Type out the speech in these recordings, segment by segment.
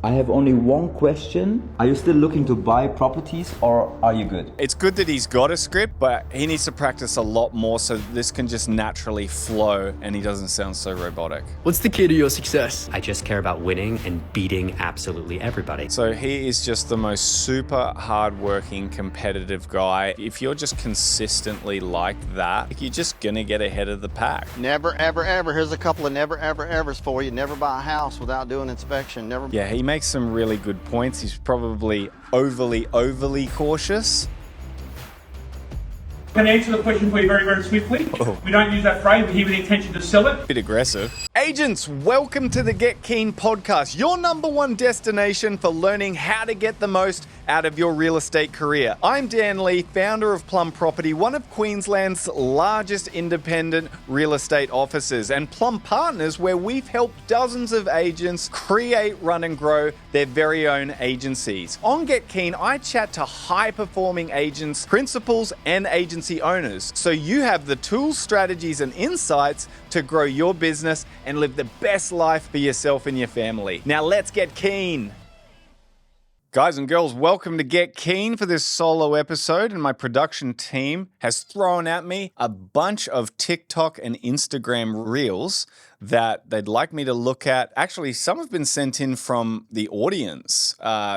I have only one question. Are you still looking to buy properties or are you good? It's good that he's got a script, but he needs to practice a lot more so this can just naturally flow and he doesn't sound so robotic. What's the key to your success? I just care about winning and beating absolutely everybody. So he is just the most super hardworking, competitive guy. If you're just consistently like that, you're just gonna get ahead of the pack. Never, ever, ever. Here's a couple of never, ever, evers for you. Never buy a house without doing inspection. Never. Yeah, he makes some really good points. He's probably overly cautious. Can I answer the question for you very, very swiftly? We don't use that phrase, we hear with the intention to sell it. Bit aggressive. Agents, welcome to the Get Keen podcast, your number one destination for learning how to get the most out of your real estate career. I'm Dan Lee, founder of Plum Property, one of Queensland's largest independent real estate offices, and Plum Partners, where we've helped dozens of agents create, run, and grow their very own agencies. On Get Keen, I chat to high-performing agents, principals, and agency owners, so you have the tools, strategies, and insights to grow your business and live the best life for yourself and your family. Now let's get keen. Guys and girls, welcome to Get Keen for this solo episode, and my production team has thrown at me a bunch of TikTok and Instagram reels that they'd like me to look at. Actually, some have been sent in from the audience.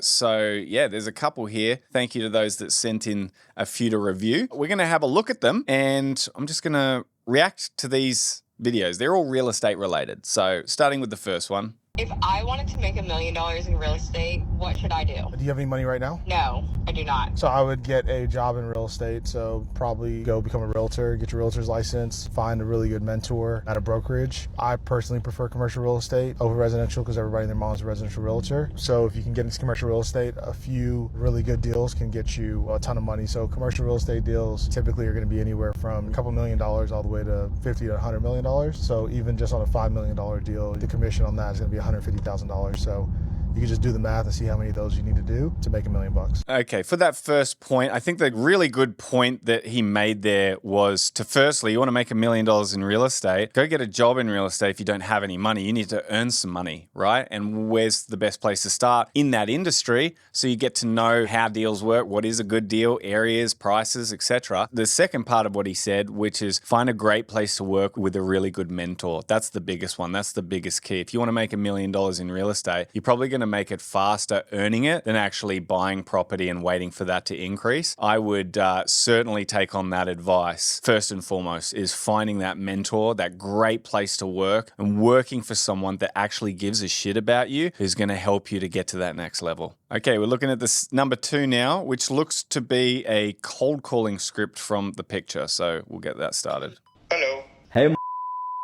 So yeah, there's a couple here. Thank you to those that sent in a few to review. We're going to have a look at them, and I'm just going to react to these videos. They're all real estate related. So starting with the first one. If I wanted to make $1 million in real estate, what should I do? Do you have any money right now? No, I do not. So I would get a job in real estate. So probably go become a realtor, get your realtor's license, find a really good mentor at a brokerage. I personally prefer commercial real estate over residential because everybody and their mom's a residential realtor. So if you can get into commercial real estate, a few really good deals can get you a ton of money. So commercial real estate deals typically are going to be anywhere from a couple $1 million all the way to $50 to $100 million. So even just on a $5 million deal, the commission on that is going to be $150,000. So you can just do the math and see how many of those you need to do to make $1 million. Okay, for that first point, I think the really good point that he made there was to firstly, you want to make $1 million in real estate, go get a job in real estate. If you don't have any money, you need to earn some money, right? And where's the best place to start in that industry? So you get to know how deals work, what is a good deal, areas, prices, etc. The second part of what he said, which is find a great place to work with a really good mentor. That's the biggest one. That's the biggest key. If you want to make $1 million in real estate, you're probably going to make it faster earning it than actually buying property and waiting for that to increase. I would certainly take on that advice. First and foremost is finding that mentor, that great place to work, and working for someone that actually gives a shit about you, who's going to help you to get to that next level. Okay, we're looking at this number 2 now, which looks to be a cold calling script from the picture. So we'll get that started. Hello. Hey,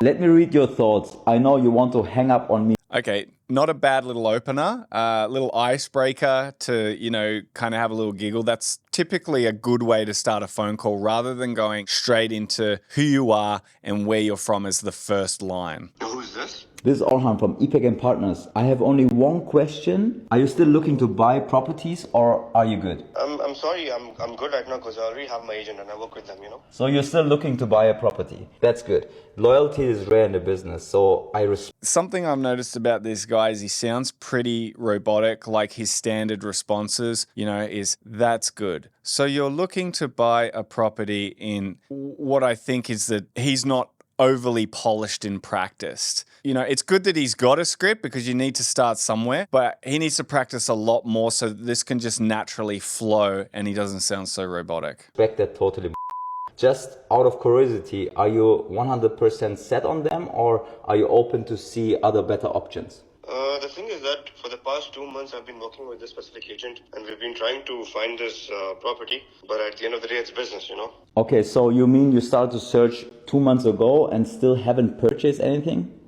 let me read your thoughts. I know you want to hang up on me. Okay, not a bad little opener, little icebreaker to, kind of have a little giggle. That's typically a good way to start a phone call rather than going straight into who you are and where you're from as the first line. Who's this? This is Serhan from EPEC & Partners. I have only one question. Are you still looking to buy properties or are you good? I'm sorry, I'm good right now because I already have my agent and I work with them, So you're still looking to buy a property. That's good. Loyalty is rare in the business, so I respect. Something I've noticed about this guy is he sounds pretty robotic, like his standard responses, is that's good. So you're looking to buy a property in what I think is that he's not overly polished and practiced. It's good that he's got a script because you need to start somewhere, but he needs to practice a lot more so this can just naturally flow and he doesn't sound so robotic. Respect that totally. Just out of curiosity, are you 100% set on them or are you open to see other better options? The thing is that for the past 2 months I've been working with this specific agent and we've been trying to find this property, but at the end of the day it's business, Okay, so you mean you started to search 2 months ago and still haven't purchased anything?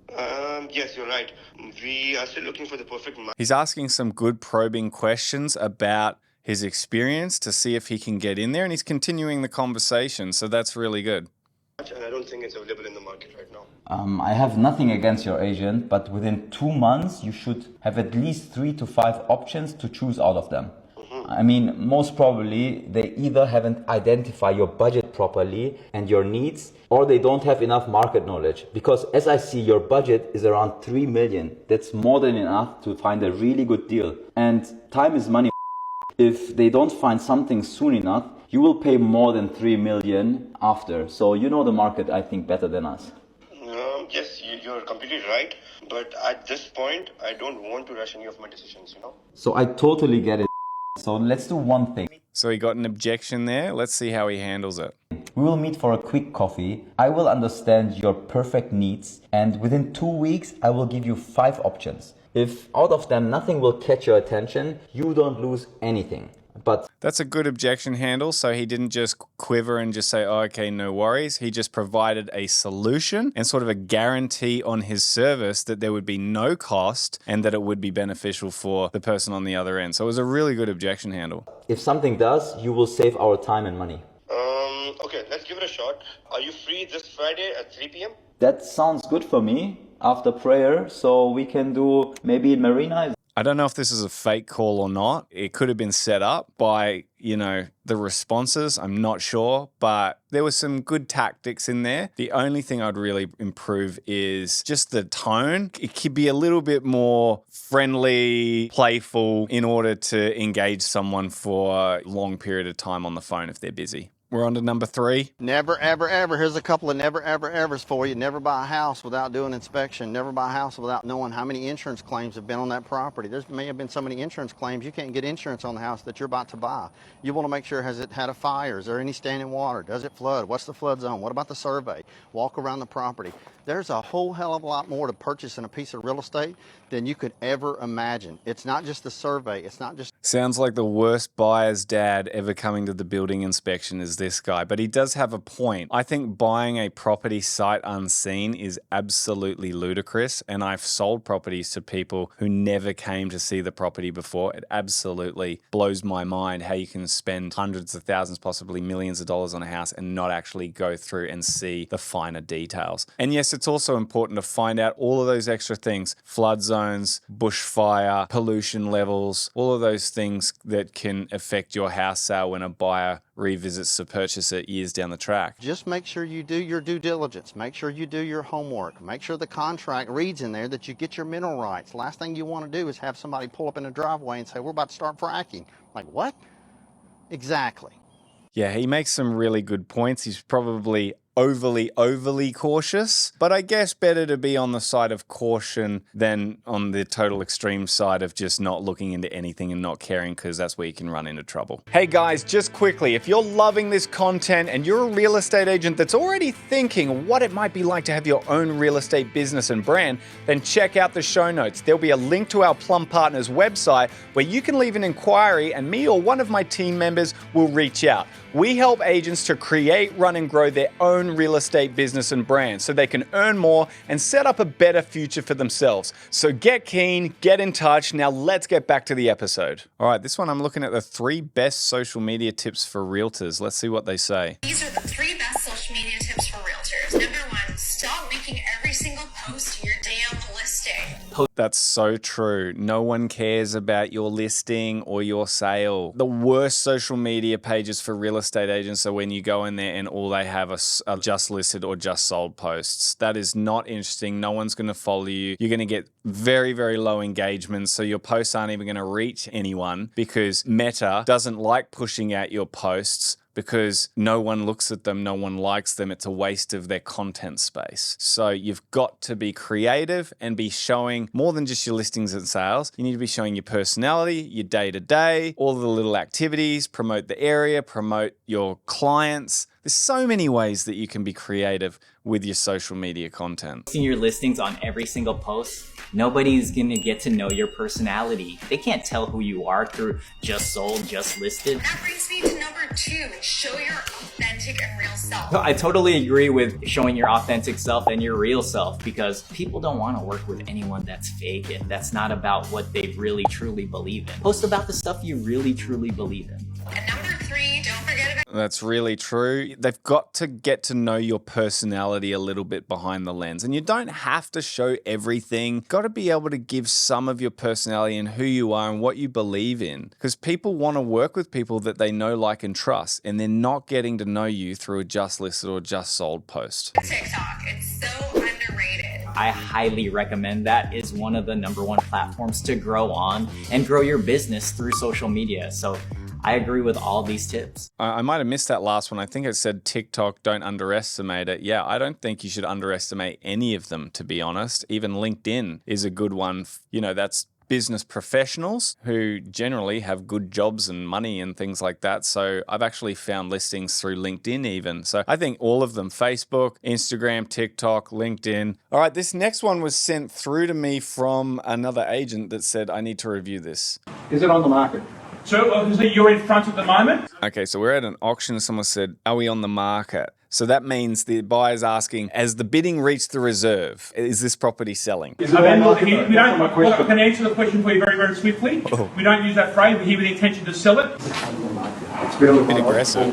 Yes, you're right. We are still looking for the perfect match. He's asking some good probing questions about his experience to see if he can get in there, and he's continuing the conversation, so that's really good. And I don't think it's available in the market right now. I have nothing against your agent, but within 2 months you should have at least 3 to 5 options to choose out of them. I mean, most probably they either haven't identified your budget properly and your needs, or they don't have enough market knowledge. Because as I see, your budget is around 3 million. That's more than enough to find a really good deal. And time is money. If they don't find something soon enough, you will pay more than 3 million after. So you know the market, I think, better than us. Yes, you're completely right. But at this point, I don't want to rush any of my decisions, So I totally get it. So let's do one thing. So he got an objection there. Let's see how he handles it. We will meet for a quick coffee. I will understand your perfect needs, and within 2 weeks, I will give you 5 options. If out of them nothing will catch your attention, you don't lose anything. But that's a good objection handle. So he didn't just quiver and just say, oh, okay, no worries. He just provided a solution and sort of a guarantee on his service that there would be no cost and that it would be beneficial for the person on the other end. So it was a really good objection handle. If something does, you will save our time and money. Okay, let's give it a shot. Are you free this Friday at 3 p.m.? That sounds good for me after prayer. So we can do maybe in Marina. I don't know if this is a fake call or not. It could have been set up by, the responses. I'm not sure, but there was some good tactics in there. The only thing I'd really improve is just the tone. It could be a little bit more friendly, playful in order to engage someone for a long period of time on the phone if they're busy. We're on to number 3. Never, ever, ever. Here's a couple of never, ever, evers for you. Never buy a house without doing inspection. Never buy a house without knowing how many insurance claims have been on that property. There may have been so many insurance claims, you can't get insurance on the house that you're about to buy. You want to make sure, has it had a fire? Is there any standing water? Does it flood? What's the flood zone? What about the survey? Walk around the property. There's a whole hell of a lot more to purchasing a piece of real estate than you could ever imagine. It's not just the survey. It's not just... Sounds like the worst buyer's dad ever coming to the building inspection is this guy, but he does have a point. I think buying a property sight unseen is absolutely ludicrous, and I've sold properties to people who never came to see the property before. It absolutely blows my mind how you can spend hundreds of thousands, possibly millions of dollars on a house and not actually go through and see the finer details. And yes, it's also important to find out all of those extra things: flood zones, bushfire, pollution levels, all of those things that can affect your house sale when a buyer revisits to purchase it years down the track. Just make sure you do your due diligence. Make sure you do your homework. Make sure the contract reads in there that you get your mineral rights. Last thing you want to do is have somebody pull up in a driveway and say, we're about to start fracking. Like, what? Exactly. Yeah, he makes some really good points. He's probably overly cautious, but I guess better to be on the side of caution than on the total extreme side of just not looking into anything and not caring, because that's where you can run into trouble. Hey guys, just quickly, if you're loving this content and you're a real estate agent that's already thinking what it might be like to have your own real estate business and brand, then check out the show notes. There'll be a link to our Plum Partners website where you can leave an inquiry and me or one of my team members will reach out. We help agents to create, run, and grow their own real estate business and brand so they can earn more and set up a better future for themselves. So get keen, get in touch. Now let's get back to the episode. All right, this one I'm looking at the 3 best social media tips for realtors. Let's see what they say. These are the 3 best social media tips for realtors. Number 1, stop making every single post your damn listing. That's so true. No one cares about your listing or your sale. The worst social media pages for real estate agents are when you go in there and all they have are just listed or just sold posts. That is not interesting. No one's going to follow you. You're going to get very, very low engagement. So your posts aren't even going to reach anyone because Meta doesn't like pushing out your posts, because no one looks at them, no one likes them. It's a waste of their content space. So you've got to be creative and be showing more than just your listings and sales. You need to be showing your personality, your day-to-day, all the little activities, promote the area, promote your clients. There's so many ways that you can be creative with your social media content. Seeing your listings on every single post, nobody's gonna get to know your personality. They can't tell who you are through just sold, just listed. That brings me to number 2, show your authentic and real self. I totally agree with showing your authentic self and your real self, because people don't want to work with anyone that's fake and that's not about what they really truly believe in. Post about the stuff you really truly believe in. And number 3, don't forget about That's really true. They've got to get to know your personality a little bit behind the lens. And you don't have to show everything. Got to be able to give some of your personality and who you are and what you believe in. Because people want to work with people that they know, like, and trust. And they're not getting to know you through a just listed or just sold post. TikTok. It's so underrated. I highly recommend that. Is one of the #1 platforms to grow on and grow your business through social media. So I agree with all these tips. I might have missed that last one. I think it said TikTok, don't underestimate it. Yeah, I don't think you should underestimate any of them, to be honest. Even LinkedIn is a good one. You know, that's business professionals who generally have good jobs and money and things like that. So I've actually found listings through LinkedIn even. So I think all of them: Facebook, Instagram, TikTok, LinkedIn. All right, this next one was sent through to me from another agent that said, I need to review this. Is it on the market? So you're in front at the moment? Okay, so we're at an auction. Someone said, are we on the market? So that means the buyer's asking, has the bidding reached the reserve? Is this property selling? I can answer the question for you very, very swiftly. Oh. We don't use that phrase. We're here with the intention to sell it. It's been a bit aggressive.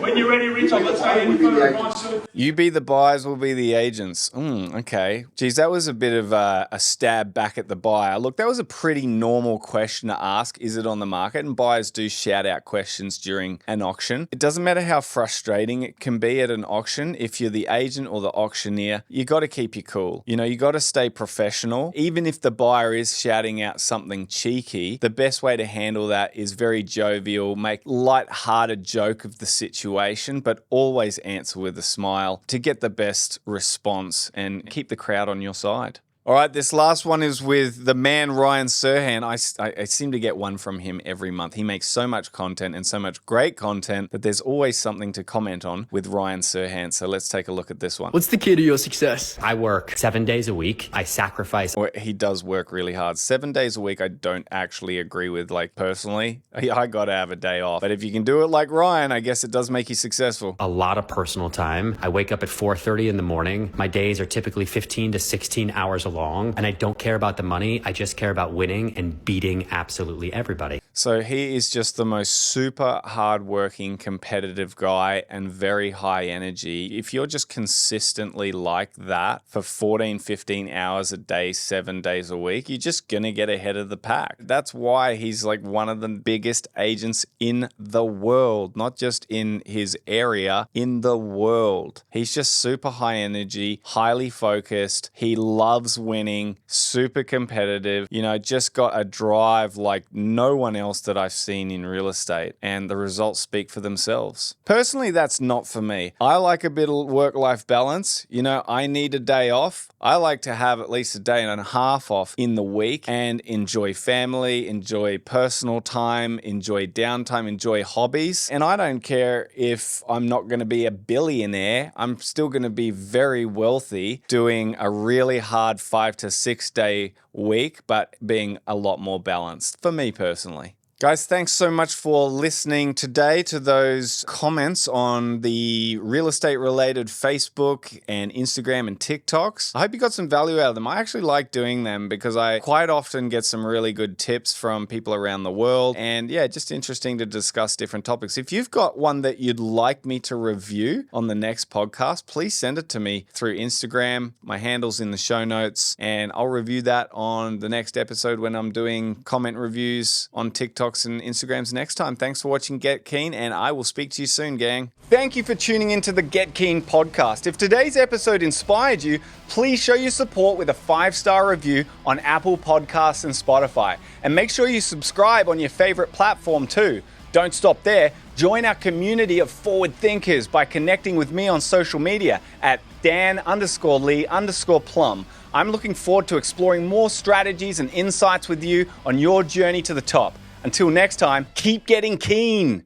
When you're ready, Rich, let's say any further advice. You be the buyers, we'll be the agents. Okay. Geez, that was a bit of a stab back at the buyer. Look, that was a pretty normal question to ask. Is it on the market? And buyers do shout out questions during an auction. It doesn't matter how frustrating it can be at an auction. If you're the agent or the auctioneer, you got to keep your cool. You know, you got to stay professional. Even if the buyer is shouting out something cheeky, the best way to handle that is very jovial, make light-hearted joke of the situation, but always answer with a smile to get the best response and keep the crowd on your side. All right, this last one is with the man Ryan Serhan. I seem to get one from him every month. He makes so much content and so much great content that there's always something to comment on with Ryan Serhan. So let's take a look at this one. What's the key to your success? I work 7 days a week. I sacrifice. Well, he does work really hard. 7 days a week, I don't actually agree with, like, personally. I got to have a day off. But if you can do it like Ryan, I guess it does make you successful. A lot of personal time. I wake up at 4:30 in the morning. My days are typically 15 to 16 hours long, and I don't care about the money. I just care about winning and beating absolutely everybody. So he is just the most super hardworking, competitive guy and very high energy. If you're just consistently like that for 14, 15 hours a day, 7 days a week, you're just going to get ahead of the pack. That's why he's like one of the biggest agents in the world, not just in his area, in the world. He's just super high energy, highly focused. He loves winning, super competitive, you know, just got a drive like no one else that I've seen in real estate, and the results speak for themselves. Personally, that's not for me. I like a bit of work-life balance. You know, I need a day off. I like to have at least a day and a half off in the week and enjoy family, enjoy personal time, enjoy downtime, enjoy hobbies. And I don't care if I'm not going to be a billionaire. I'm still going to be very wealthy doing a really hard 5 to 6 day week, but being a lot more balanced for me personally. Guys, thanks so much for listening today to those comments on the real estate related Facebook and Instagram and TikToks. I hope you got some value out of them. I actually like doing them because I quite often get some really good tips from people around the world. And yeah, just interesting to discuss different topics. If you've got one that you'd like me to review on the next podcast, please send it to me through Instagram. My handle's in the show notes, and I'll review that on the next episode when I'm doing comment reviews on TikTok and Instagrams next time. Thanks for watching Get Keen, and I will speak to you soon, gang. Thank you for tuning into the Get Keen podcast. If today's episode inspired you, please show your support with a 5-star review on Apple Podcasts and Spotify. And make sure you subscribe on your favorite platform too. Don't stop there. Join our community of forward thinkers by connecting with me on social media at Dan_Lee_Plum. I'm looking forward to exploring more strategies and insights with you on your journey to the top. Until next time, keep getting keen.